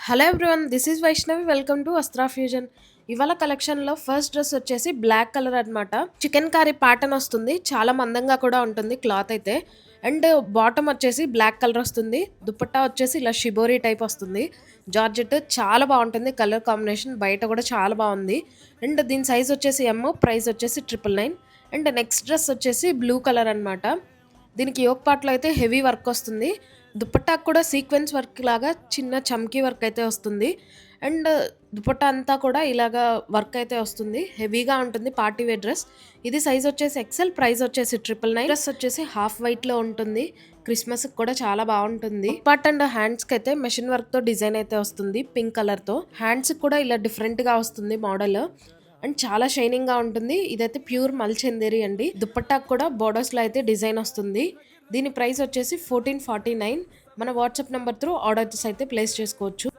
Hello everyone, this is Vaishnavi. Welcome to Astra fusion. ఇవాళ కలెక్షన్లో first dress వచ్చేసి బ్లాక్ కలర్ అనమాట. చికెన్ కర్రీ ప్యాటర్న్ వస్తుంది, చాలా మందంగా కూడా ఉంటుంది క్లాత్ అయితే. అండ్ బాటమ్ వచ్చేసి బ్లాక్ కలర్ వస్తుంది. దుపట్టా వచ్చేసి ఇలా షిబోరీ టైప్ వస్తుంది. జార్జెట్ చాలా బాగుంటుంది, కలర్ కాంబినేషన్ బయట కూడా చాలా బాగుంది. అండ్ దీని సైజ్ వచ్చేసి ప్రైస్ వచ్చేసి 999. అండ్ నెక్స్ట్ డ్రెస్ వచ్చేసి బ్లూ కలర్ అనమాట. దీనికి యోక్ పార్ట్లో అయితే హెవీ వర్క్ వస్తుంది. దుపట్టాకు కూడా సీక్వెన్స్ వర్క్ లాగా చిన్న చమ్కీ వర్క్ అయితే వస్తుంది. అండ్ దుపట్టా అంతా కూడా ఇలాగా వర్క్ అయితే వస్తుంది. హెవీగా ఉంటుంది పార్టీ వేర్ డ్రెస్. ఇది సైజ్ వచ్చేసి ఎక్సెల్, ప్రైస్ వచ్చేసి 999. డ్రెస్ వచ్చేసి హాఫ్ వైట్లో ఉంటుంది. క్రిస్మస్కి కూడా చాలా బాగుంటుంది. పార్ట్ అండ్ హ్యాండ్స్కి అయితే మెషిన్ వర్క్తో డిజైన్ అయితే వస్తుంది పింక్ కలర్తో. హ్యాండ్స్కి కూడా ఇలా డిఫరెంట్గా వస్తుంది మోడల్. అండ్ చాలా షైనింగ్ గా ఉంటుంది. ఇదైతే ప్యూర్ మల్చందేరి అండి. దుపట్టాకు కూడా బోర్డర్స్ లో అయితే డిజైన్ వస్తుంది. దీని ప్రైస్ వచ్చేసి 1449. మన వాట్సాప్ నెంబర్ త్రూ ఆర్డర్స్ అయితే ప్లేస్ చేసుకోవచ్చు.